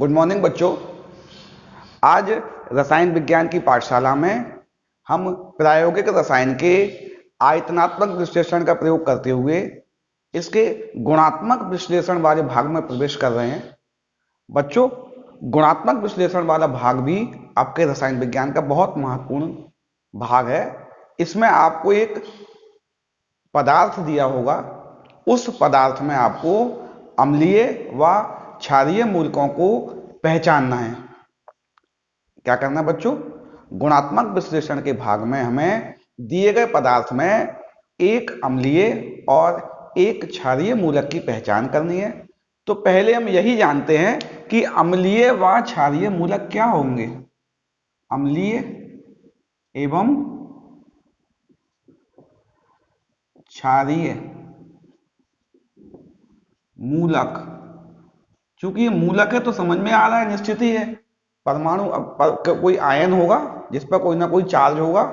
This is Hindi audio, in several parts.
गुड मॉर्निंग बच्चों। आज रसायन विज्ञान की पाठशाला में हम प्रायोगिक रसायन के आयतनात्मक विश्लेषण का प्रयोग करते हुए इसके गुणात्मक विश्लेषण वाले भाग में प्रवेश कर रहे हैं। बच्चों, गुणात्मक विश्लेषण वाला भाग भी आपके रसायन विज्ञान का बहुत महत्वपूर्ण भाग है। इसमें आपको एक पदार्थ दिया होगा, उस पदार्थ में आपको अम्लीय व क्षारीय मूलकों को पहचानना है। क्या करना है बच्चों? गुणात्मक विश्लेषण के भाग में हमें दिए गए पदार्थ में एक अम्लीय और एक क्षारीय मूलक की पहचान करनी है। तो पहले हम यही जानते हैं कि अम्लीय व क्षारीय मूलक क्या होंगे। अम्लीय एवं क्षारीय मूलक, चूंकि ये मूलक है तो समझ में आ रहा है, निश्चित ही है। परमाणु कोई आयन होगा जिस पर कोई ना कोई चार्ज होगा।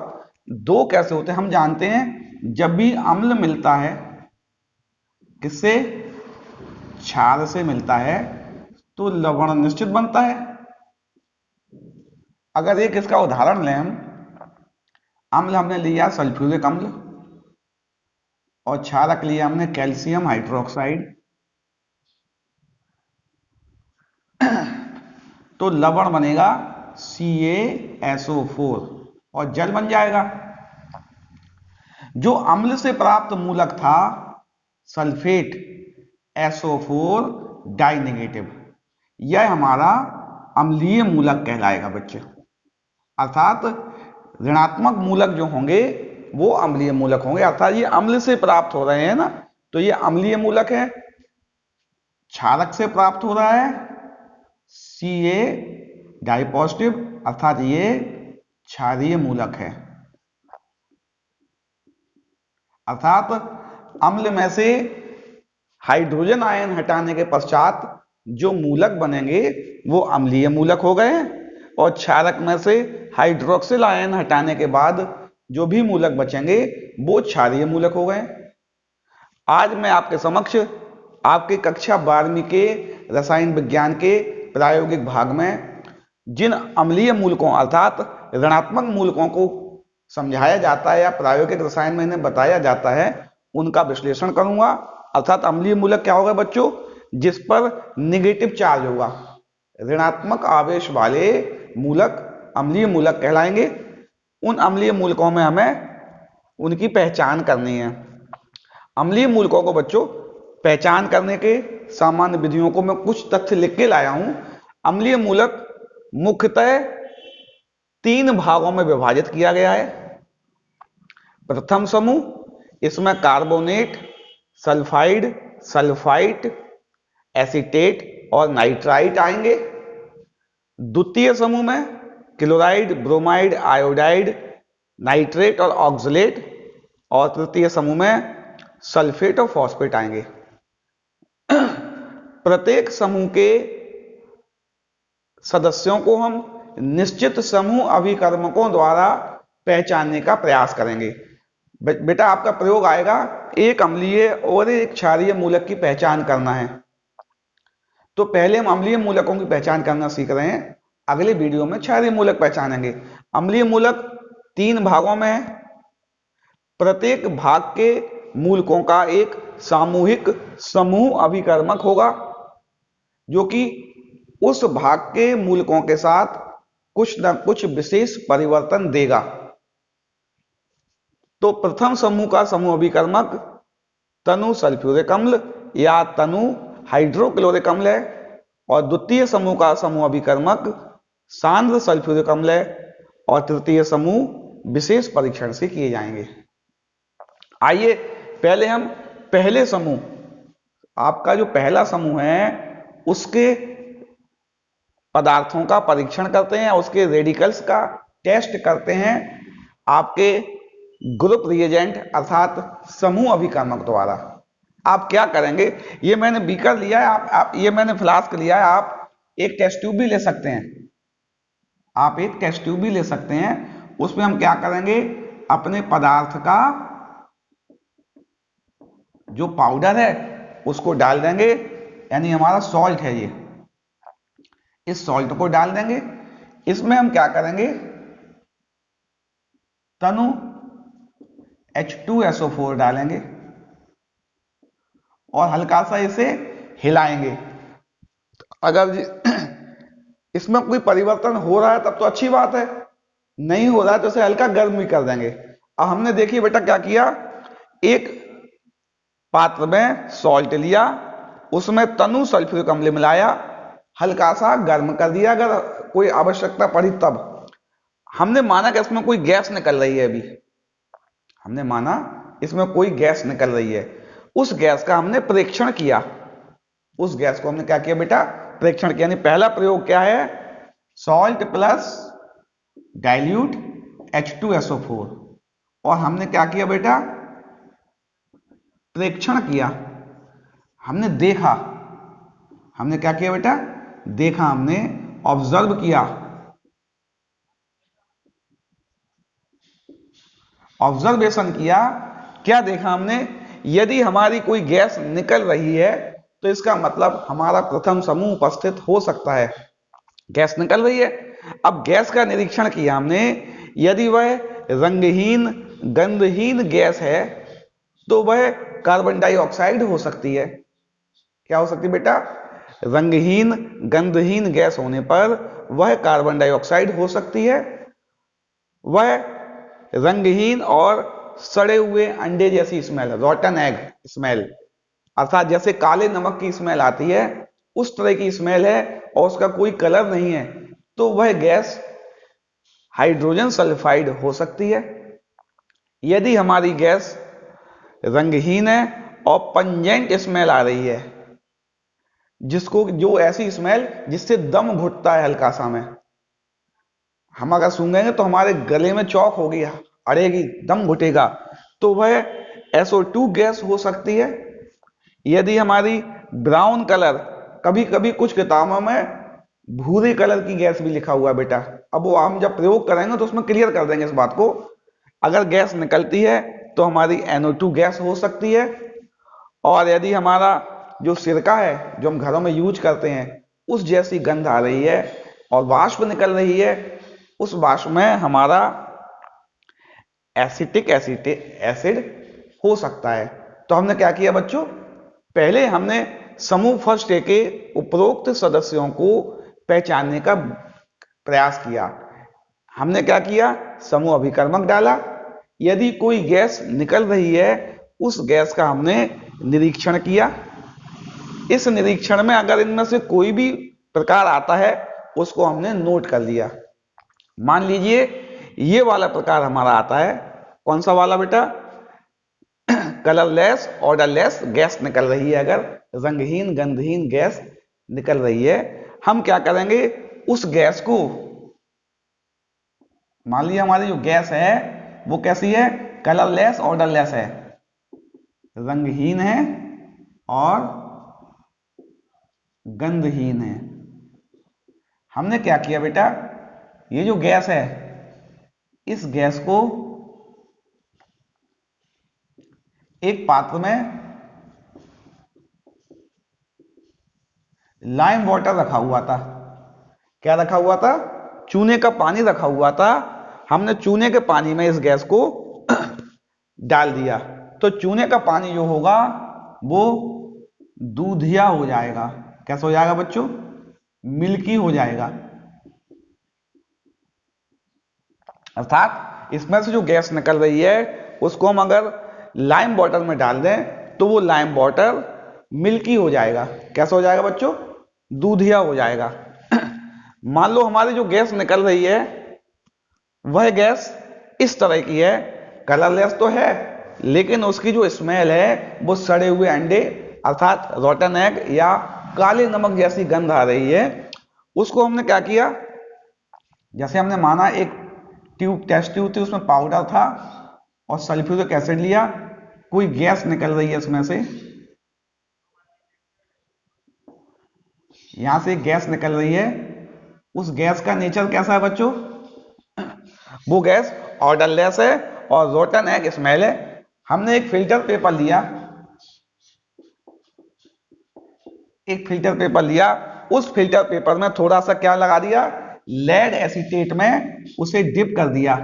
दो कैसे होते हैं हम जानते हैं, जब भी अम्ल मिलता है किससे, क्षार से मिलता है, तो लवण निश्चित बनता है। अगर एक इसका उदाहरण लें हम, अम्ल हमने लिया सल्फ्यूरिक अम्ल और क्षारक लिया हमने कैल्शियम हाइड्रोक्साइड, तो लवण बनेगा CaSO4 और जल बन जाएगा। जो अम्ल से प्राप्त मूलक था सल्फेट SO4 डाई नेगेटिव, यह हमारा अम्लीय मूलक कहलाएगा बच्चे। अर्थात ऋणात्मक मूलक जो होंगे वो अम्लीय मूलक होंगे। अर्थात ये अम्ल से प्राप्त हो रहे हैं ना, तो ये अम्लीय मूलक है। क्षारक से प्राप्त हो रहा है Ca डाई पॉजिटिव, अर्थात ये क्षारीय मूलक है। अर्थात अम्ल में से हाइड्रोजन आयन हटाने के पश्चात जो मूलक बनेंगे वो अम्लीय मूलक हो गए, और क्षारक में से हाइड्रोक्सिल आयन हटाने के बाद जो भी मूलक बचेंगे वो क्षारीय मूलक हो गए। आज मैं आपके समक्ष आपके कक्षा 12वीं के रसायन विज्ञान के प्रायोगिक भाग में जिन अम्लीय मूलकों अर्थात ऋणात्मक मूलकों को समझाया जाता है या प्रायोगिक रसायन में इन्हें बताया जाता है, उनका विश्लेषण करूंगा। अर्थात अम्लीय मूलक क्या होगा बच्चों? जिस पर नेगेटिव चार्ज होगा, ऋणात्मक आवेश वाले मूलक अम्लीय मूलक कहलाएंगे। उन अम्लीय मूलकों में हमें उनकी पहचान करनी है। अम्लीय मूलकों को बच्चों पहचान करने के सामान्य विधियों को मैं कुछ तथ्य लिख के लाया हूं। अम्लीय मूलक मुख्यतः 3 भागों में विभाजित किया गया है। प्रथम समूह, इसमें कार्बोनेट, सल्फाइड, सल्फाइट, एसीटेट और नाइट्राइट आएंगे। द्वितीय समूह में क्लोराइड, ब्रोमाइड, आयोडाइड, नाइट्रेट और ऑक्सलेट, और तृतीय समूह में सल्फेट और फॉस्फेट आएंगे। प्रत्येक समूह के सदस्यों को हम निश्चित समूह अभिकर्मकों द्वारा पहचानने का प्रयास करेंगे। बेटा आपका प्रयोग आएगा एक अम्लीय और एक क्षारीय मूलक की पहचान करना है। तो पहले हम अम्लीय मूलकों की पहचान करना सीख रहे हैं, अगले वीडियो में क्षारीय मूलक पहचानेंगे। अम्लीय मूलक 3 भागों में है। प्रत्येक भाग के मूलकों का एक सामूहिक समूह अभिकर्मक होगा जो कि उस भाग के मूलकों के साथ कुछ न कुछ विशेष परिवर्तन देगा। तो प्रथम समूह का समूह अभिकर्मक तनु सल्फ्यूरिक अम्ल या तनु हाइड्रोक्लोरिक अम्ल है, और द्वितीय समूह का समूह अभिकर्मक सांद्र सल्फ्यूरिक अम्ल है, और तृतीय समूह विशेष परीक्षण से किए जाएंगे। आइए पहले हम पहले समूह, आपका जो पहला समूह है उसके पदार्थों का परीक्षण करते हैं, उसके रेडिकल्स का टेस्ट करते हैं आपके ग्रुप रिएजेंट अर्थात समूह अभिकर्मक द्वारा। आप क्या करेंगे, ये मैंने बीकर लिया है, आप ये मैंने फ्लास्क लिया है, आप एक टेस्ट ट्यूब भी ले सकते हैं। आप एक टेस्ट ट्यूब भी ले सकते हैं। उसमें हम क्या करेंगे, अपने पदार्थ का जो पाउडर है उसको डाल देंगे, यानी हमारा सॉल्ट है ये। इस सॉल्ट को डाल देंगे। इसमें हम क्या करेंगे, तनु H2SO4 डालेंगे और हल्का सा इसे हिलाएंगे। अगर इसमें कोई परिवर्तन हो रहा है तब तो अच्छी बात है, नहीं हो रहा है तो इसे हल्का गर्म भी कर देंगे। अब हमने देखिए बेटा क्या किया, एक पात्र में सॉल्ट लिया, उसमें तनु सल्फ्यूरिक अम्ल मिलाया, हल्का सा गर्म कर दिया, अगर कोई आवश्यकता पड़ी तब। हमने माना कि इसमें कोई गैस निकल रही है, अभी हमने माना इसमें कोई गैस निकल रही है, उस गैस का हमने परीक्षण किया। उस गैस को हमने क्या किया बेटा, परीक्षण किया। यानी पहला प्रयोग क्या है, सॉल्ट प्लस डाइल्यूट H2SO4, और हमने क्या किया बेटा, परीक्षण किया। हमने देखा, हमने क्या किया बेटा, देखा, हमने ऑब्जर्व किया। ऑब्जर्वेशन किया, क्या देखा हमने, यदि हमारी कोई गैस निकल रही है तो इसका मतलब हमारा प्रथम समूह उपस्थित हो सकता है। गैस निकल रही है। अब गैस का निरीक्षण किया हमने, यदि वह रंगहीन गंधहीन गैस है तो वह कार्बन डाइऑक्साइड हो सकती है। क्या हो सकती है बेटा, रंगहीन गंधहीन गैस होने पर वह कार्बन डाइऑक्साइड हो सकती है। वह रंगहीन और सड़े हुए अंडे जैसी स्मेल, रॉटन एग स्मेल, अर्थात जैसे काले नमक की स्मेल आती है उस तरह की स्मेल है और उसका कोई कलर नहीं है, तो वह गैस हाइड्रोजन सल्फाइड हो सकती है। यदि हमारी गैस रंगहीन है और पंजेंट स्मेल आ रही है, जिसको जो ऐसी स्मेल जिससे दम घुटता है हल्का सा में, हम अगर सूंघेंगे तो हमारे गले में चौक होगी, अड़ेगी, दम घुटेगा, तो वह SO2 गैस हो सकती है। यदि हमारी ब्राउन कलर, कभी कभी कुछ किताबों में भूरे कलर की गैस भी लिखा हुआ है बेटा, अब वो हम जब प्रयोग करेंगे तो उसमें क्लियर कर देंगे इस बात को। अगर गैस निकलती है तो हमारी NO2 गैस हो सकती है। और यदि हमारा जो सिरका है जो हम घरों में यूज करते हैं उस जैसी गंध आ रही है और वाष्प निकल रही है, उस वाष्प में हमारा एसिटिक एसिड हो सकता है। तो हमने क्या किया बच्चों, पहले हमने समूह फर्स्ट ए के उपरोक्त सदस्यों को पहचानने का प्रयास किया। हमने क्या किया, समूह अभिकर्मक डाला, यदि कोई गैस निकल रही है उस गैस का हमने निरीक्षण किया। इस निरीक्षण में अगर इनमें से कोई भी प्रकार आता है उसको हमने नोट कर लिया। मान लीजिए ये वाला प्रकार हमारा आता है, कौन सा वाला बेटा, कलरलेस ऑर्डरलेस गैस निकल रही है, अगर रंगहीन गंधहीन गैस निकल रही है, हम क्या करेंगे, उस गैस को, मान लीजिए हमारी जो गैस है वो कैसी है, कलरलेस ऑर्डरलेस है, रंगहीन है और गंधहीन है। हमने क्या किया बेटा, ये जो गैस है इस गैस को एक पात्र में लाइम वाटर रखा हुआ था। क्या रखा हुआ था, चूने का पानी रखा हुआ था। हमने चूने के पानी में इस गैस को डाल दिया तो चूने का पानी जो होगा वो दूधिया हो जाएगा। कैसा हो जाएगा बच्चों, मिल्की हो जाएगा। अर्थात इसमें से जो गैस निकल रही है उसको हम अगर लाइम वाटर में डाल दें तो वो लाइम वाटर मिल्की हो जाएगा। कैसा हो जाएगा बच्चों, दूधिया हो जाएगा। मान लो हमारी जो गैस निकल रही है वह गैस इस तरह की है, कलरलेस तो है लेकिन उसकी जो स्मेल है वो सड़े हुए अंडे अर्थात रॉटन एग या काले नमक जैसी गंध आ रही है। उसको हमने क्या किया, जैसे हमने माना एक ट्यूब, टेस्ट ट्यूब थी, उसमें पाउडर था और सल्फ्यूरिक एसिड लिया, कोई गैस निकल रही है इसमें से, यहां से गैस निकल रही है। उस गैस का नेचर कैसा है बच्चों, वो गैस ऑर्डरलेस है और रॉटन एग स्मेल है। हमने एक फिल्टर पेपर लिया, उस फिल्टर पेपर में थोड़ा सा क्या लगा दिया, लेड एसीटेट में उसे डिप कर दिया।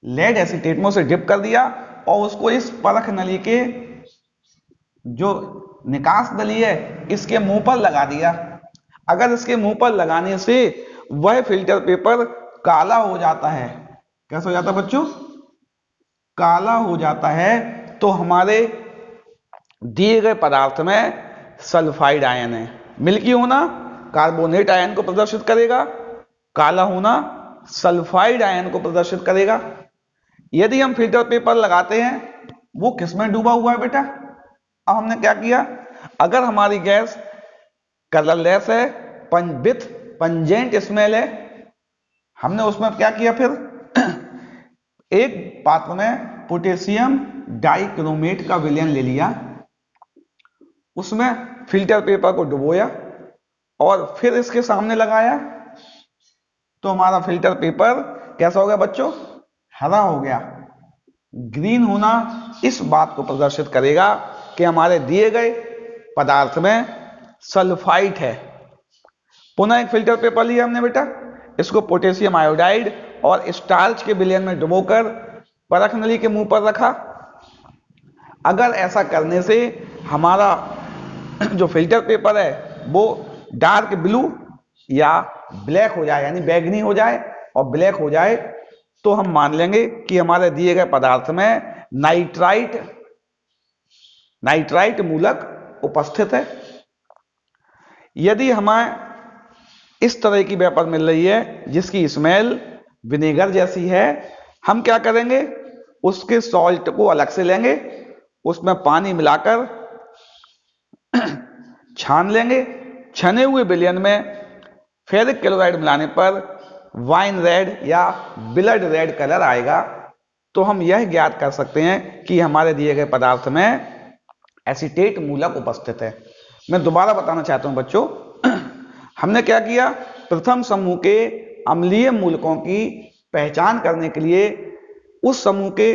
लेड एसीटेट में उसे डिप कर दिया और उसको इस परख नली के जो निकास नली है इसके मुंह पर लगा दिया। अगर इसके मुंह पर लगाने से वह फिल्टर पेपर काला हो जाता है, कैसा हो जाता है बच्चों, काला हो जाता है, तो हमारे दिए गए पदार्थ में सल्फाइड आयन है। मिल्की होना कार्बोनेट आयन को प्रदर्शित करेगा, काला होना सल्फाइड आयन को प्रदर्शित करेगा। यदि हम फिल्टर पेपर लगाते हैं, वो किसमें डूबा हुआ है बेटा, अब हमने क्या किया, अगर हमारी गैस कलरलेस है, विथ पंजेंट स्मेल है, हमने उसमें क्या किया, फिर एक पात्र में पोटेशियम डाइक्रोमेट का विलयन ले लिया, उसमें फिल्टर पेपर को डुबोया और फिर इसके सामने लगाया, तो हमारा फिल्टर पेपर कैसा हो गया बच्चों, हरा हो गया। ग्रीन होना इस बात को प्रदर्शित करेगा कि हमारे दिए गए पदार्थ में सल्फाइड है। पुनः एक फिल्टर पेपर लिया हमने बेटा, इसको पोटेशियम आयोडाइड और स्टार्च के विलयन में डुबोकर परख नली के मुंह पर रखा। अगर ऐसा करने से हमारा जो फिल्टर पेपर है वो डार्क ब्लू या ब्लैक हो जाए, यानी बैगनी हो जाए और ब्लैक हो जाए, तो हम मान लेंगे कि हमारे दिए गए पदार्थ में नाइट्राइट मूलक उपस्थित है। यदि हमें इस तरह की वेपर मिल रही है जिसकी स्मेल विनेगर जैसी है, हम क्या करेंगे, उसके सॉल्ट को अलग से लेंगे, उसमें पानी मिलाकर छान लेंगे। छने हुए विलयन में फेरिक क्लोराइड मिलाने पर वाइन रेड या ब्लड रेड कलर आएगा। तो हम यह ज्ञात कर सकते हैं कि हमारे दिए गए पदार्थ में एसीटेट मूलक उपस्थित है। मैं दोबारा बताना चाहता हूं बच्चों, हमने क्या किया, प्रथम समूह के अम्लीय मूलकों की पहचान करने के लिए उस समूह के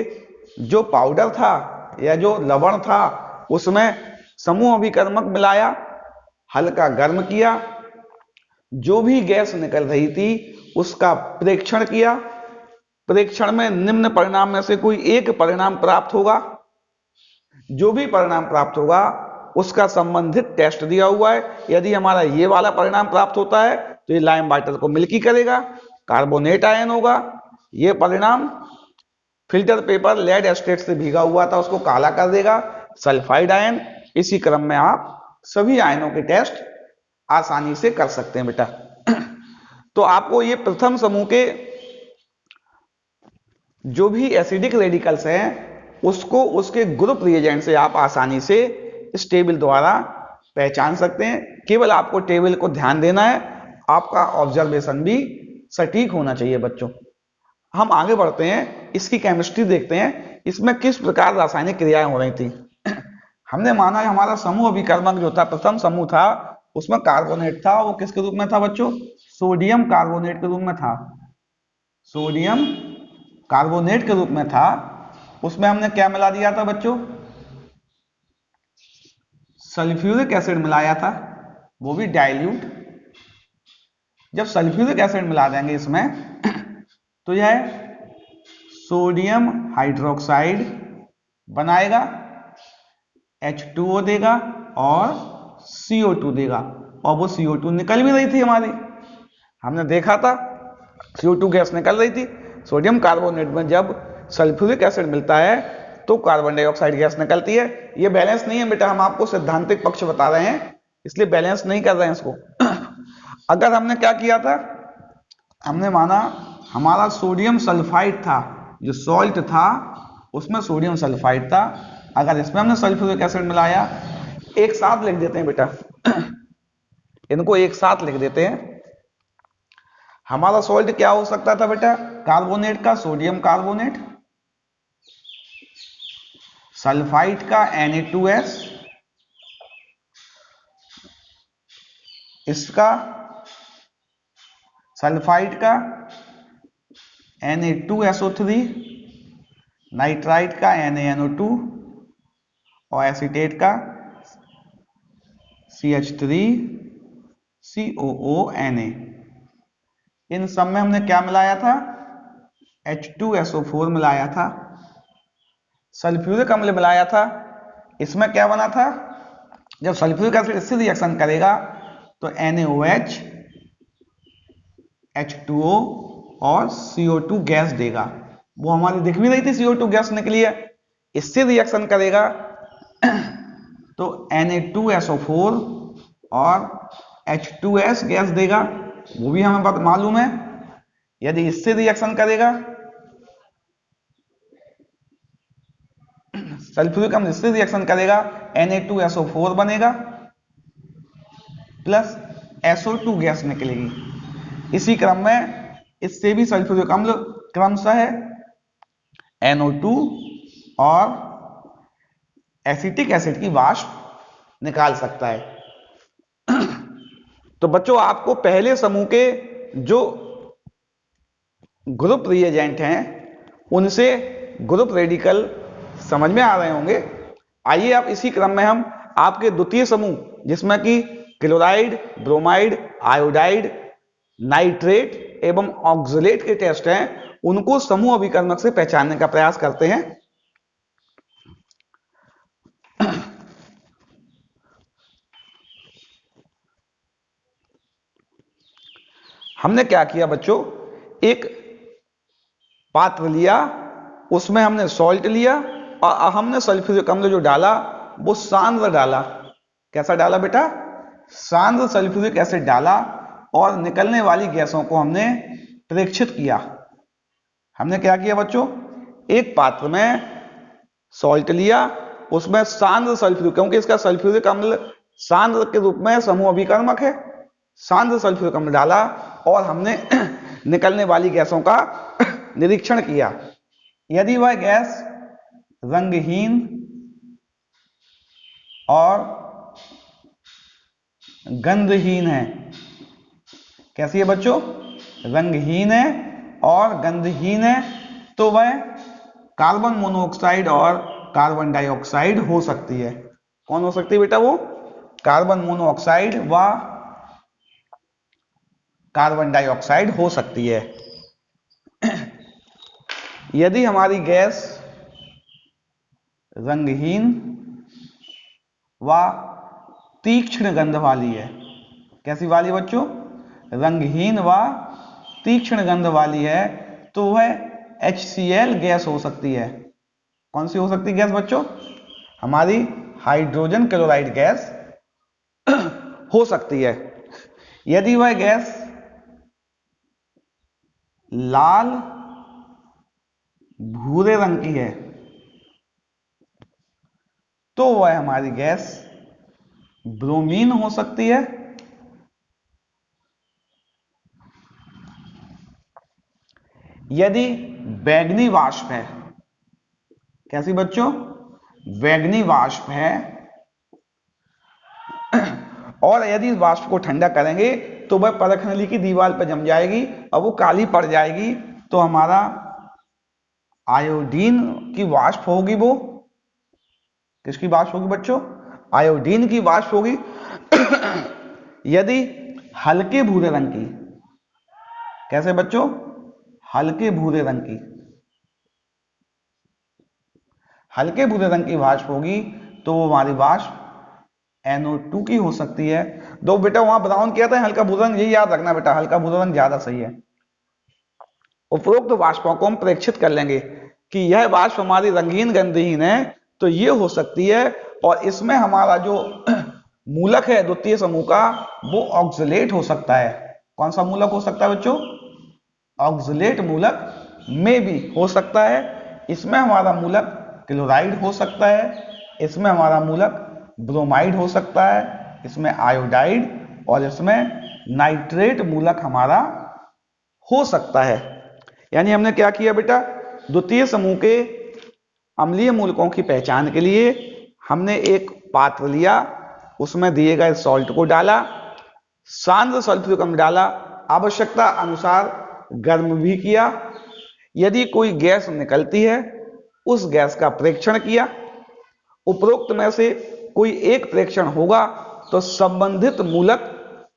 जो पाउडर था या जो लवण था उसमें समूह अभिकर्मक मिलाया, हल्का गर्म किया, जो भी गैस निकल रही थी उसका प्रेक्षण किया। प्रेक्षण में निम्न परिणाम में से कोई एक परिणाम प्राप्त होगा, जो भी परिणाम प्राप्त होगा उसका संबंधित टेस्ट दिया हुआ है। यदि हमारा ये वाला परिणाम प्राप्त होता है तो ये लाइम वाटर को मिल्की करेगा, कार्बोनेट आयन होगा। ये परिणाम फिल्टर पेपर लेड एस्टेट से भीगा हुआ था उसको काला कर देगा, सल्फाइड आयन। इसी क्रम में आप सभी आयनों के टेस्ट आसानी से कर सकते हैं बेटा। तो आपको ये प्रथम समूह के जो भी एसिडिक रेडिकल्स हैं उसको उसके ग्रुप रिएजेंट से आप आसानी से इस टेबल द्वारा पहचान सकते हैं। केवल आपको टेबल को ध्यान देना है, आपका ऑब्जर्वेशन भी सटीक होना चाहिए बच्चों। हम आगे बढ़ते हैं, इसकी केमिस्ट्री देखते हैं, इसमें किस प्रकार रासायनिक क्रियाएं हो रही थी। हमने माना हमारा समूह अभिकर्मक जो था, प्रथम समूह था, उसमें कार्बोनेट था। वो किसके रूप में था बच्चों, सोडियम कार्बोनेट के रूप में था। सोडियम कार्बोनेट के रूप में था। उसमें हमने क्या मिला दिया था बच्चों, सल्फ्यूरिक एसिड मिलाया था, वो भी डाइल्यूट। जब सल्फ्यूरिक एसिड मिला देंगे इसमें तो यह सोडियम हाइड्रोक्साइड बनाएगा, H2O देगा और CO2 देगा। और वो CO2 निकल भी रही थी हमारी, हमने देखा था CO2 गैस निकल रही थी। सोडियम कार्बोनेट में जब सल्फ्यूरिक एसिड मिलता है तो कार्बन डाइऑक्साइड गैस निकलती है। ये बैलेंस नहीं है बेटा, हम आपको सिद्धांतिक पक्ष बता रहे हैं, इसलिए बैलेंस नहीं कर रहे हैं इसको। अगर हमने क्या किया था, हमने माना हमारा सोडियम सल्फाइड था, जो सॉल्ट था उसमें सोडियम सल्फाइड था। अगर इसमें हमने सल्फ्यूरिक एसिड मिलाया, एक साथ लिख देते हैं बेटा, इनको एक साथ लिख देते हैं। हमारा सॉल्ट क्या हो सकता था बेटा, कार्बोनेट का सोडियम कार्बोनेट, सल्फाइड का Na2S, इसका सल्फाइड का Na2SO3, नाइट्राइट का NaNO2 और एसीटेट का CH3COONA। इन सब में हमने क्या मिलाया था? H2SO4 मिलाया था। सल्फ्यूरिक अम्ल मिलाया था। इसमें क्या बना था? जब सल्फ्यूरिक एसिड इससे रिएक्शन करेगा तो NaOH, H2O और CO2 गैस देगा। वो हमारी दिख भी रही थी, CO2 गैस निकली है। इससे रिएक्शन करेगा तो Na2SO4 और H2S गैस देगा, वो भी हमें मालूम है। यदि इससे रिएक्शन करेगा, सल्फ्यूरिक अम्ल इससे रिएक्शन करेगा, Na2SO4 बनेगा प्लस SO2 गैस निकलेगी। इसी क्रम में इससे भी सल्फ्यूरिक अम्ल क्रमशः NO2 और एसिटिक एसिड की वाष्प निकाल सकता है। तो बच्चों, आपको पहले समूह के जो ग्रुप रिएजेंट हैं उनसे ग्रुप रेडिकल समझ में आ रहे होंगे। आइए अब इसी क्रम में हम आपके द्वितीय समूह, जिसमें कि क्लोराइड, ब्रोमाइड, आयोडाइड, नाइट्रेट एवं ऑक्सलेट के टेस्ट हैं, उनको समूह अभिकर्मक से पहचानने का प्रयास करते हैं। हमने क्या किया बच्चों, एक पात्र लिया, उसमें हमने सॉल्ट लिया और हमने सल्फ्यूरिक अम्ल जो डाला वो सांद्र डाला। कैसा डाला बेटा? सांद्र सल्फ्यूरिक एसिड डाला और निकलने वाली गैसों को हमने प्रेक्षित किया। हमने क्या किया बच्चों, एक पात्र में सॉल्ट लिया, उसमें सांद्र सल्फ्यूरिक, क्योंकि इसका सल्फ्यूरिक अम्ल सांद्र के रूप में समूह अभिकर्मक है, सांद्र सल्फ्यूरिक अम्ल डाला और हमने निकलने वाली गैसों का निरीक्षण किया। यदि वह गैस रंगहीन और गंधहीन है, कैसी है बच्चों? रंगहीन है और गंधहीन है, तो वह कार्बन मोनोऑक्साइड और कार्बन डाइऑक्साइड हो सकती है। कौन हो सकती है बेटा? वो कार्बन मोनोऑक्साइड व कार्बन डाइऑक्साइड हो सकती है। यदि हमारी गैस रंगहीन व तीक्ष्ण गंध वाली है, कैसी वाली बच्चों? रंगहीन व तीक्ष्ण गंध वाली है, तो वह HCl गैस हो सकती है। कौन सी हो सकती है गैस बच्चों? हमारी हाइड्रोजन क्लोराइड गैस हो सकती है। यदि वह गैस लाल भूरे रंग की है, तो वह हमारी गैस ब्रोमीन हो सकती है। यदि बैंगनी वाष्प है, कैसी बच्चों? बैंगनी वाष्प है, और यदि इस वाष्प को ठंडा करेंगे तो वह परख नली की दीवार पर जम जाएगी और वो काली पड़ जाएगी, तो हमारा आयोडीन की वाष्प होगी। वो किसकी वाष्प होगी बच्चों? आयोडीन की वाष्प होगी। यदि हल्के भूरे रंग की, कैसे बच्चों? हल्के भूरे रंग की, हल्के भूरे रंग की वाष्प होगी, तो वो हमारी वाष्प NO2 की हो सकती है। दो बेटा वहां ब्राउन किया था, हल्का भूरा रंग, यही याद रखना बेटा, हल्का भूरा रंग ज्यादा सही है। उपरोक्त वाष्पों को हम प्रेक्षित कर लेंगे कि यह वाष्प हमारी रंगहीन गंधहीन है, तो ये हो सकती है। और इसमें हमारा जो मूलक है द्वितीय समूह का, वो ऑक्सलेट हो सकता है। कौन सा मूलक हो सकता है बच्चों? ऑक्सलेट मूलक में भी हो सकता है। इसमें हमारा मूलक क्लोराइड हो सकता है, इसमें हमारा मूलक ब्रोमाइड हो सकता है, इसमें आयोडाइड और इसमें नाइट्रेट मूलक हमारा हो सकता है। यानी हमने क्या किया बेटा, द्वितीय समूह के अम्लीय मूलकों की पहचान के लिए हमने एक पात्र लिया, उसमें दिए गए सॉल्ट को डाला, सांद्र सल्फ्यूरिक अम्ल डाला, आवश्यकता अनुसार गर्म भी किया। यदि कोई गैस निकलती है, उस गैस का परीक्षण किया। उपरोक्त में से कोई एक प्रेक्षण होगा तो संबंधित मूलक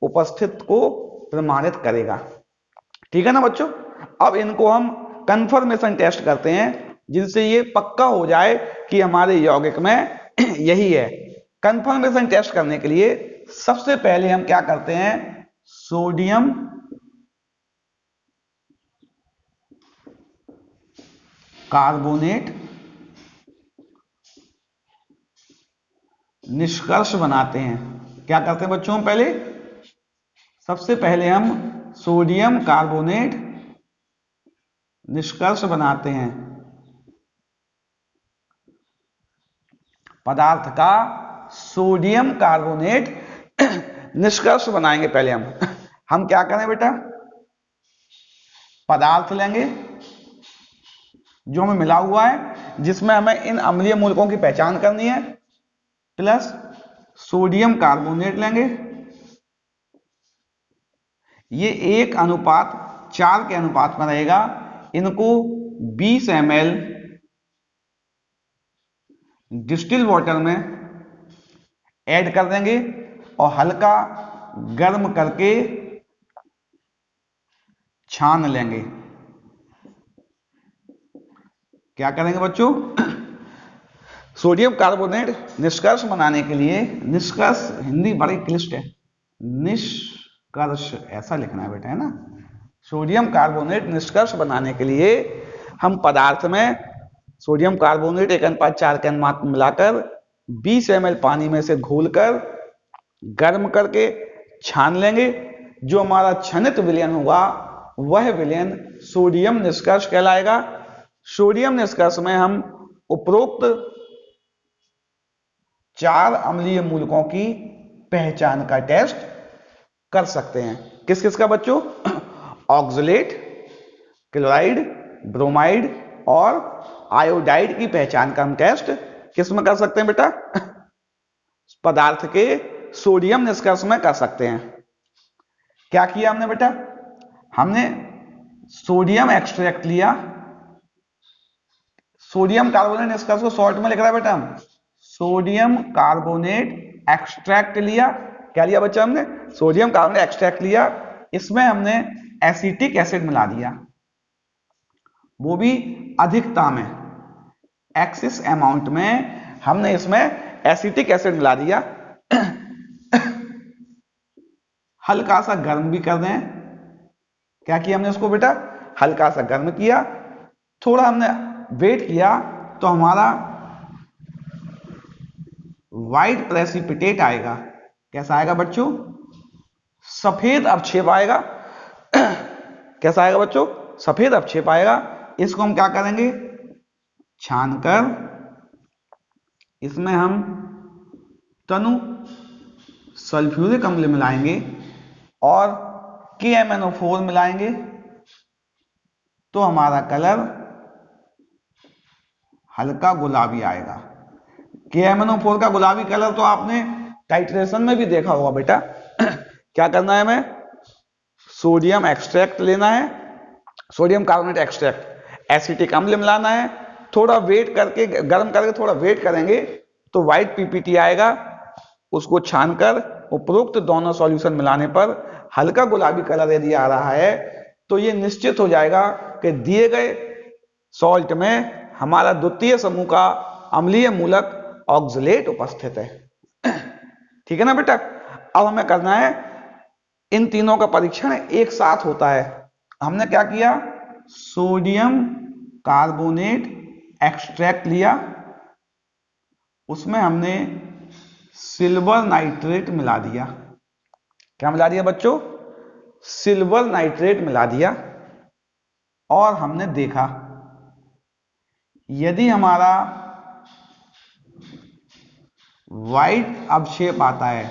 उपस्थित को प्रमाणित करेगा। ठीक है ना बच्चों। अब इनको हम कंफर्मेशन टेस्ट करते हैं, जिनसे ये पक्का हो जाए कि हमारे यौगिक में यही है। कंफर्मेशन टेस्ट करने के लिए सबसे पहले हम क्या करते हैं, सोडियम कार्बोनेट निष्कर्ष बनाते हैं। क्या करते हैं बच्चों, पहले सबसे पहले हम सोडियम कार्बोनेट निष्कर्ष बनाते हैं। पदार्थ का सोडियम कार्बोनेट निष्कर्ष बनाएंगे पहले हम क्या करें बेटा, पदार्थ लेंगे जो हमें मिला हुआ है, जिसमें हमें इन अम्लीय मूलकों की पहचान करनी है, प्लस सोडियम कार्बोनेट लेंगे। ये 1:4 के अनुपात में रहेगा। इनको 20 ml डिस्टिल वाटर में ऐड कर देंगे और हल्का गर्म करके छान लेंगे। क्या करेंगे बच्चों, सोडियम कार्बोनेट निष्कर्ष बनाने के लिए, निष्कर्ष हिंदी बड़ी क्लिष्ट है, निष्कर्ष ऐसा लिखना है बेटा, है ना। सोडियम कार्बोनेट निष्कर्ष बनाने के लिए हम पदार्थ में सोडियम कार्बोनेट 1:4 के अनुपात में मिलाकर 20 ml पानी में से घोलकर गर्म करके छान लेंगे। जो हमारा छनित विलयन होगा वह विलयन सोडियम निष्कर्ष कहलाएगा। सोडियम निष्कर्ष में हम उपरोक्त 4 अम्लीय मूलकों की पहचान का टेस्ट कर सकते हैं। किस किस का बच्चों, ऑक्सलेट, क्लोराइड, ब्रोमाइड और आयोडाइड की पहचान का हम टेस्ट किस में कर सकते हैं बेटा, पदार्थ के सोडियम निष्कर्ष में कर सकते हैं। क्या किया हमने बेटा, हमने सोडियम एक्सट्रैक्ट लिया, सोडियम कार्बोनेट निष्कर्ष को शॉर्ट में लिख रहा है बेटा हम, सोडियम कार्बोनेट एक्सट्रैक्ट लिया। क्या लिया बच्चा हमने, सोडियम कार्बोनेट एक्सट्रैक्ट लिया। इसमें हमने एसिटिक एसिड मिला दिया, वो भी अधिकता में, एक्सिस अमाउंट में हमने इसमें एसिटिक एसिड मिला दिया। हल्का सा गर्म भी कर दें। क्या किया हमने उसको बेटा, हल्का सा गर्म किया, थोड़ा हमने वेट किया तो हमारा व्हाइट प्रेसिपिटेट आएगा। कैसा आएगा बच्चों, सफेद अवक्षेप आएगा। कैसा आएगा बच्चों, सफेद अवक्षेप आएगा। इसको हम क्या करेंगे, छानकर इसमें हम तनु सल्फ्यूरिक अम्ल मिलाएंगे और KMnO4 मिलाएंगे तो हमारा कलर हल्का गुलाबी आएगा। KMnO4 का गुलाबी कलर तो आपने टाइट्रेशन में भी देखा होगा बेटा। क्या करना है हमें, सोडियम एक्सट्रैक्ट लेना है, सोडियम कार्बोनेट एक्सट्रैक्ट, एसिटिक अम्ल मिलाना है, थोड़ा वेट करके, गर्म करके थोड़ा वेट करेंगे तो व्हाइट PPT आएगा। उसको छानकर उपरोक्त दोनों सॉल्यूशन मिलाने पर हल्का गुलाबी कलर यदि आ रहा है तो ये निश्चित हो जाएगा कि दिए गए सॉल्ट में हमारा द्वितीय समूह का अम्लीय मूलक ऑक्सलेट उपस्थित है। ठीक है ना बेटा। अब हमें करना है, इन तीनों का परीक्षण एक साथ होता है। हमने क्या किया, सोडियम कार्बोनेट एक्सट्रैक्ट लिया, उसमें हमने सिल्वर नाइट्रेट मिला दिया। क्या मिला दिया बच्चों, सिल्वर नाइट्रेट मिला दिया। और हमने देखा यदि हमारा व्हाइट अवक्षेप आता है,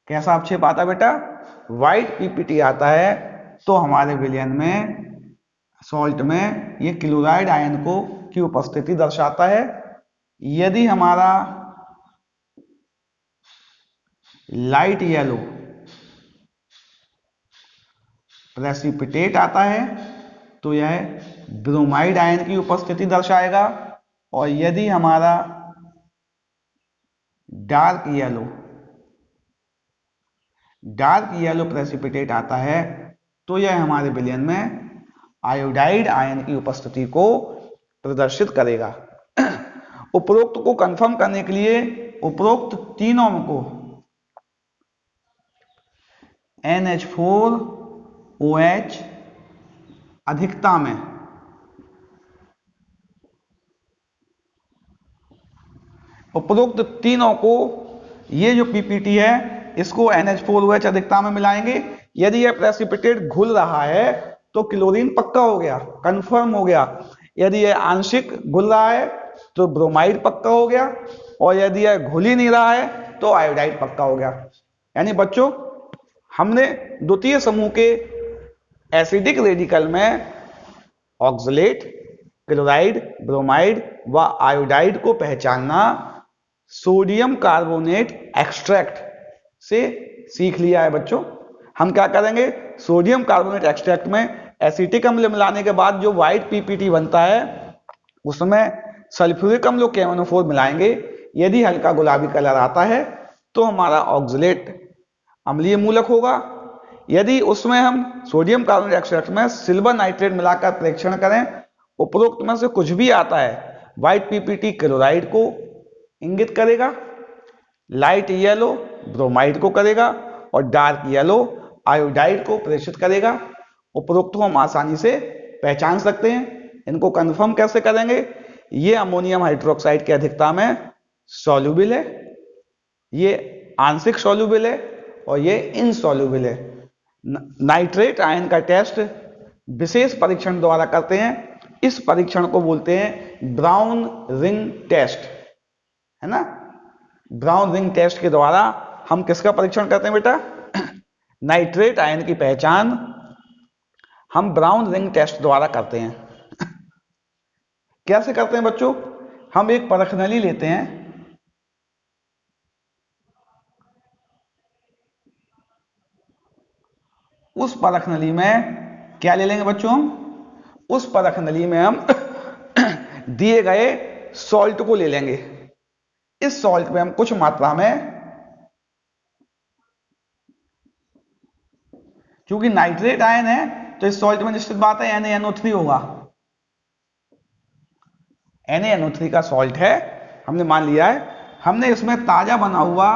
कैसा अवक्षेप आता है बेटा, व्हाइट PPT आता है, तो हमारे विलयन में, सॉल्ट में ये क्लोराइड आयन को की उपस्थिति दर्शाता है। यदि हमारा लाइट येलो प्रेसिपिटेट आता है तो यह ब्रोमाइड आयन की उपस्थिति दर्शाएगा। और यदि हमारा dark yellow, dark yellow precipitate आता है, तो यह हमारे विलयन में आयोडाइड आयन की उपस्थिति को प्रदर्शित करेगा। उपरोक्त को कंफर्म करने के लिए उपरोक्त तीनों को NH4OH अधिकता में उपरोक्त तीनों को, ये जो पीपीटी है इसको NH4OH अधिकता में मिलाएंगे। यदि यह प्रेसिपिटेट घुल रहा है तो क्लोरीन पक्का हो गया, कंफर्म हो गया। यदि यह आंशिक घुल रहा है तो ब्रोमाइड पक्का हो गया, और यदि यह घुल ही नहीं रहा है तो आयोडाइड पक्का हो गया। यानी बच्चों, हमने द्वितीय समूह के एसिडिक रेडिकल में ऑक्सलेट, क्लोराइड, ब्रोमाइड व आयोडाइड को पहचानना सोडियम कार्बोनेट एक्सट्रैक्ट से सीख लिया है बच्चों। हम क्या करेंगे, सोडियम कार्बोनेट एक्सट्रैक्ट में एसिटिक अम्ल मिलाने के बाद जो व्हाइट पीपीटी बनता है उसमें सल्फ्यूरिक अम्ल KMnO4 मिलाएंगे। यदि हल्का गुलाबी कलर आता है तो हमारा ऑक्सलेट अम्लीय मूलक होगा। यदि उसमें हम सोडियम कार्बोनेट एक्सट्रैक्ट में सिल्वर नाइट्रेट मिलाकर परीक्षण करें, उपरोक्त में से कुछ भी आता है, व्हाइट पीपीटी क्लोराइड को इंगित करेगा, लाइट येलो ब्रोमाइड को करेगा और डार्क येलो आयोडाइड को प्रेषित करेगा। उपरोक्त को हम आसानी से पहचान सकते हैं। इनको कंफर्म कैसे करेंगे, ये अमोनियम हाइड्रोक्साइड की अधिकता में सॉल्युबल है, ये आंशिक सॉल्युबल है और ये इनसॉल्युबल है। नाइट्रेट आयन का टेस्ट विशेष परीक्षण द्वारा करते हैं। इस परीक्षण को बोलते हैं ब्राउन रिंग टेस्ट, है ना। ब्राउन रिंग टेस्ट के द्वारा हम किसका परीक्षण करते हैं बेटा, नाइट्रेट आयन की पहचान हम ब्राउन रिंग टेस्ट द्वारा करते हैं। कैसे करते हैं बच्चों, हम एक परख नली लेते हैं, उस परख नली में क्या ले लेंगे बच्चों, हम उस परख नली में हम दिए गए सॉल्ट को ले लेंगे। इस सॉल्ट में हम कुछ मात्रा में, क्योंकि नाइट्रेट आयन है तो इस सॉल्ट में निश्चित बात है NaNO3 होगा। NaNO3 का सॉल्ट है, हमने मान लिया है। हमने इसमें ताजा बना हुआ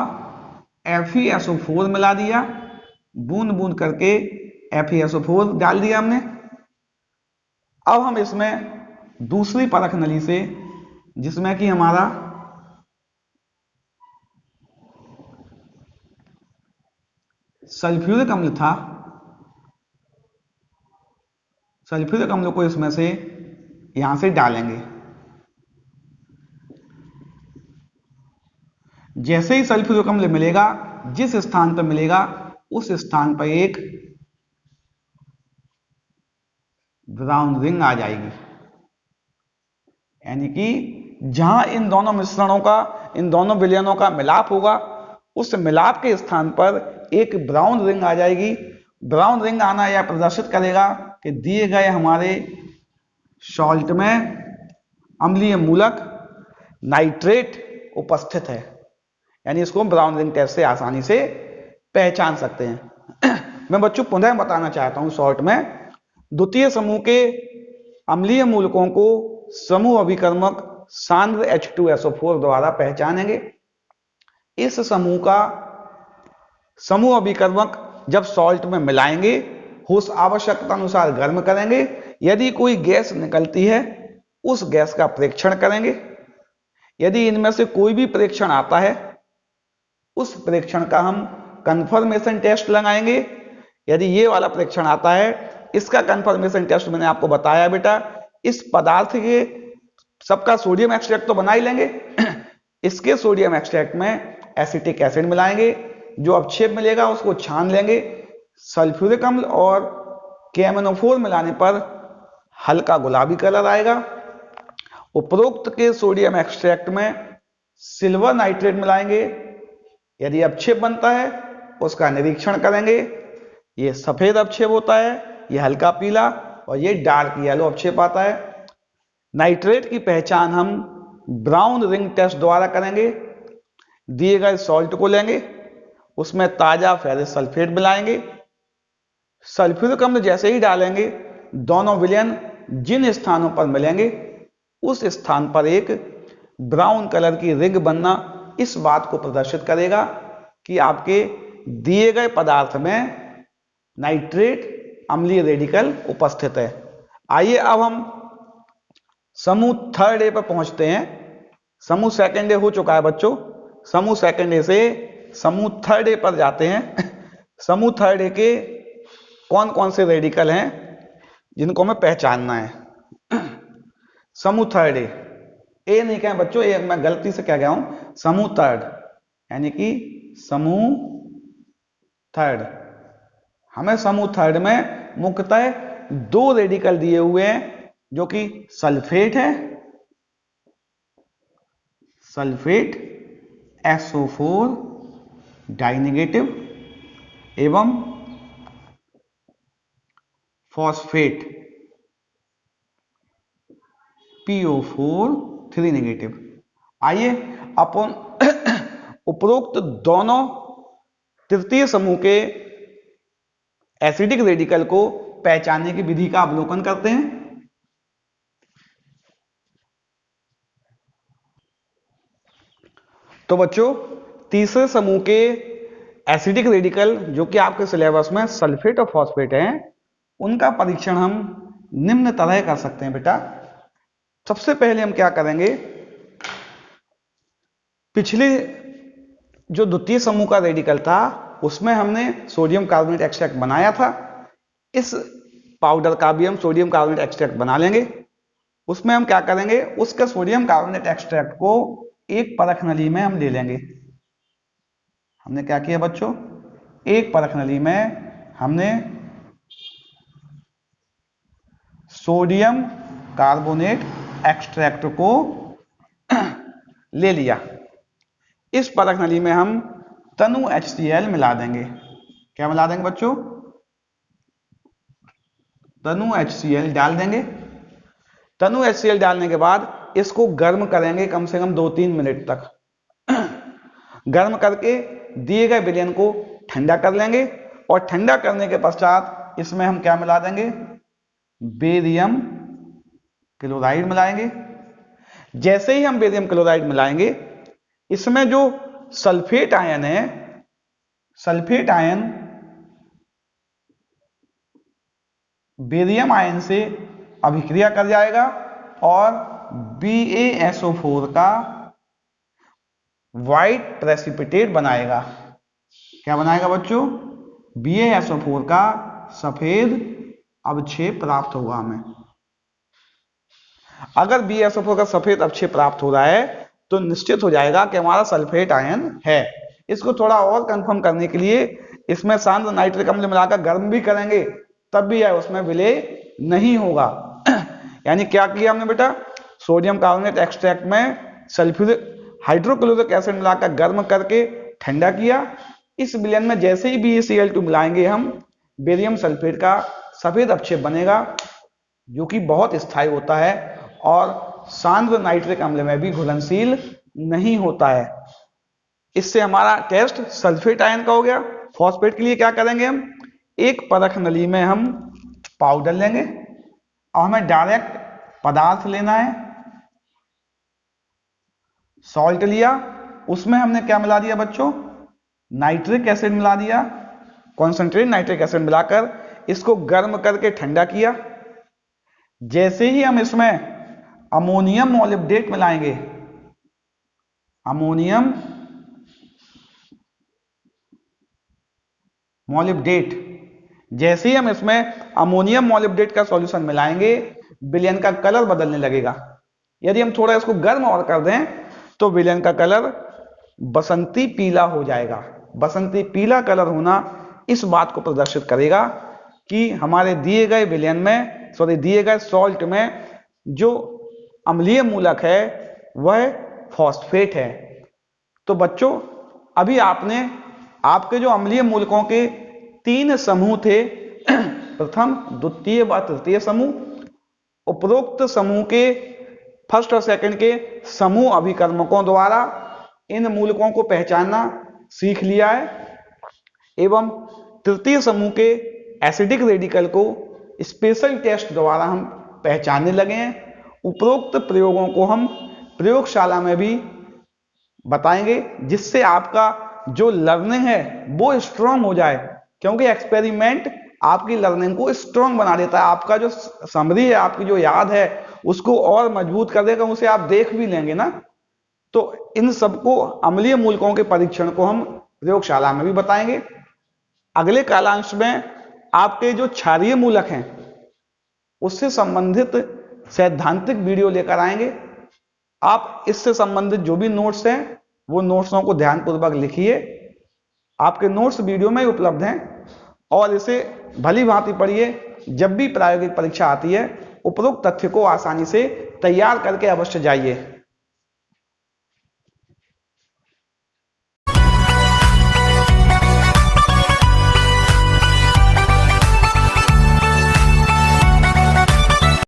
FeSO4 मिला दिया, बूंद बूंद करके FeSO4 डाल दिया हमने। अब हम इसमें दूसरी परख नली से, जिसमें कि हमारा सल्फ्यूरिक अम्ल था, सल्फ्यूरिक अम्ल को इसमें से यहां से डालेंगे। जैसे ही सल्फ्यूरिक अम्ल मिलेगा, जिस स्थान पर मिलेगा उस स्थान पर एक ब्राउन रिंग आ जाएगी। यानी कि जहां इन दोनों मिश्रणों का, इन दोनों विलयनों का मिलाप होगा, उस मिलाप के स्थान पर एक ब्राउन रिंग आ जाएगी। ब्राउन रिंग आना यह प्रदर्शित करेगा कि दिए गए हमारे सॉल्ट में अम्लीय मूलक नाइट्रेट उपस्थित है। यानी इसको हम ब्राउन रिंग टेस्ट से आसानी से पहचान सकते हैं। मैं बच्चों पुनः बताना चाहता हूं, सॉल्ट में द्वितीय समूह के अम्लीय मूलकों को समूह अभिकर्मक सांद्र H2SO4 द्वारा पहचानेंगे। इस समूह का समूह अभिकर्मक जब सॉल्ट में मिलाएंगे, उस आवश्यकता अनुसार गर्म करेंगे। यदि कोई गैस निकलती है, उस गैस का परीक्षण करेंगे। यदि इनमें से कोई भी परीक्षण आता है, उस परीक्षण का हम कंफर्मेशन टेस्ट लगाएंगे। यदि ये वाला परीक्षण आता है, इसका कंफर्मेशन टेस्ट मैंने आपको बताया बेटा, इस पदार्थ के सबका सोडियम एक्सट्रैक्ट तो बना ही लेंगे, इसके सोडियम एक्सट्रैक्ट में एसिटिक एसिड मिलाएंगे, जो अवक्षेप मिलेगा उसको छान लेंगे। सल्फ्यूरिक अम्ल और KMnO4 मिलाने पर हल्का गुलाबी कलर आएगा। उपरोक्त के सोडियम एक्सट्रैक्ट में सिल्वर नाइट्रेट मिलाएंगे। यदि अवक्षेप बनता है उसका निरीक्षण करेंगे। ये सफेद अवक्षेप होता है, ये हल्का पीला और ये डार्क येलो अवक्षेप आता है। नाइट्रेट की पहचान हम ब्राउन रिंग टेस्ट द्वारा करेंगे। दिए गए सॉल्ट को लेंगे, उसमें ताजा फेरस सल्फेट मिलाएंगे। सल्फ्यूरिक अम्ल जैसे ही डालेंगे, दोनों विलयन जिन स्थानों पर मिलेंगे उस स्थान पर एक ब्राउन कलर की रिंग बनना इस बात को प्रदर्शित करेगा कि आपके दिए गए पदार्थ में नाइट्रेट अम्लीय रेडिकल उपस्थित है। आइए अब हम समूह थर्ड ए पर पहुंचते हैं। समूह सेकंड ए हो चुका है बच्चों, समूह सेकंड ए से समूह थर्ड ए पर जाते हैं। समूह थर्ड ए के कौन कौन से रेडिकल हैं जिनको हमें पहचानना है। समूह थर्ड ए नहीं कहें बच्चों, ए मैं गलती से क्या गया हूं, समूह थर्ड, यानी कि समूह थर्ड। हमें समूह थर्ड में मुख्यतः दो रेडिकल दिए हुए हैं जो कि सल्फेट है, सल्फेट SO4 डाइनेगेटिव एवं फॉस्फेट PO4 3 नेगेटिव। आइए अपन उपरोक्त दोनों तृतीय समूह के एसिडिक रेडिकल को पहचानने की विधि का अवलोकन करते हैं। तो बच्चों, तीसरे समूह के एसिडिक रेडिकल जो कि आपके सिलेबस में सल्फेट और फॉस्फेट हैं, उनका परीक्षण हम निम्न तरह कर सकते हैं बेटा। सबसे पहले हम क्या करेंगे, पिछले जो द्वितीय समूह का रेडिकल था उसमें हमने सोडियम कार्बोनेट एक्सट्रैक्ट बनाया था। इस पाउडर का भी हम सोडियम कार्बोनेट एक्सट्रैक्ट बना लेंगे। उसमें हम क्या करेंगे, उसका सोडियम कार्बोनेट एक्सट्रैक्ट को एक परख नली में हम ले लेंगे। हमने क्या किया बच्चों, एक परख नली में हमने सोडियम कार्बोनेट एक्सट्रैक्ट को ले लिया। इस परख नली में हम तनु HCl मिला देंगे। क्या मिला देंगे बच्चों, तनु HCl डाल देंगे। तनु HCl डालने के बाद इसको गर्म करेंगे कम से कम 2-3 मिनट तक। गर्म करके दिए गए विलयन को ठंडा कर लेंगे और ठंडा करने के पश्चात इसमें हम क्या मिला देंगे, बेरियम क्लोराइड मिलाएंगे। जैसे ही हम बेरियम क्लोराइड मिलाएंगे, इसमें जो सल्फेट आयन है, सल्फेट आयन बेरियम आयन से अभिक्रिया कर जाएगा और BaSO4 का व्हाइट प्रेसिपिटेट बनाएगा। क्या बनाएगा बच्चों, BaSO4 का सफेद अवक्षेप प्राप्त होगा हमें। अगर BaSO4 का सफेद अवक्षेप प्राप्त हो रहा है तो निश्चित हो जाएगा कि हमारा सल्फेट आयन है। इसको थोड़ा और कंफर्म करने के लिए इसमें सांद्र नाइट्रिक अम्ल मिलाकर गर्म भी करेंगे, तब भी है उसमें विलय नहीं होगा। यानी क्या किया हमने बेटा, सोडियम कार्बोनेट एक्सट्रैक्ट में सल्फ्यूरिक हाइड्रोक्लोरिक एसिड मिलाकर गर्म करके ठंडा किया। इस विलयन में जैसे ही BaCl2 मिलाएंगे हम, बेरियम सल्फेट का सफेद अवक्षेप बनेगा जो कि बहुत स्थायी होता है और सांद्र नाइट्रिक अम्ल में भी घुलनशील नहीं होता है। इससे हमारा टेस्ट सल्फेट आयन का हो गया। फॉस्फेट के लिए क्या करेंगे, हम एक परख नली में हम पाउडर लेंगे और हमें डायरेक्ट पदार्थ लेना है। सॉल्ट लिया, उसमें हमने क्या मिला दिया बच्चों, नाइट्रिक एसिड मिला दिया। कॉन्सेंट्रेट नाइट्रिक एसिड मिलाकर इसको गर्म करके ठंडा किया। जैसे ही हम इसमें अमोनियम मॉलिब्डेट मिलाएंगे, अमोनियम मॉलिब्डेट, जैसे ही हम इसमें अमोनियम मॉलिब्डेट का सॉल्यूशन मिलाएंगे, विलयन का कलर बदलने लगेगा। यदि हम थोड़ा इसको गर्म और कर दें तो विलयन का कलर बसंती पीला हो जाएगा। बसंती पीला कलर होना इस बात को प्रदर्शित करेगा कि हमारे दिए गए विलयन में, दिए गए सॉल्ट में जो अम्लीय मूलक है वह फॉस्फेट है। तो बच्चों, अभी आपने आपके जो अम्लीय मूलकों के 3 समूह थे, प्रथम, द्वितीय व तृतीय समूह, उपरोक्त समूह के फर्स्ट और सेकंड के समूह अभिकर्मकों द्वारा इन मूलकों को पहचानना सीख लिया है एवं तृतीय समूह के एसिडिक रेडिकल को स्पेशल टेस्ट द्वारा हम पहचानने लगे हैं। उपरोक्त प्रयोगों को हम प्रयोगशाला में भी बताएंगे, जिससे आपका जो लर्निंग है वो स्ट्रांग हो जाए, क्योंकि एक्सपेरिमेंट आपकी लर्निंग को स्ट्रांग बना देता है। आपका जो समरी है, आपकी जो याद है, उसको और मजबूत कर देगा, उसे आप देख भी लेंगे ना। तो इन सबको अम्लीय मूलकों के परीक्षण को हम प्रयोगशाला में भी बताएंगे। अगले कालांश में आपके जो क्षारीय मूलक हैं उससे संबंधित सैद्धांतिक वीडियो लेकर आएंगे। आप इससे संबंधित जो भी नोट्स हैं वो नोट्सों को ध्यानपूर्वक लिखिए। आपके नोट्स वीडियो में ही उपलब्ध हैं और इसे भली भांति पढ़िए। जब भी प्रायोगिक परीक्षा आती है उपरोक्त तथ्य को आसानी से तैयार करके अवश्य जाइए।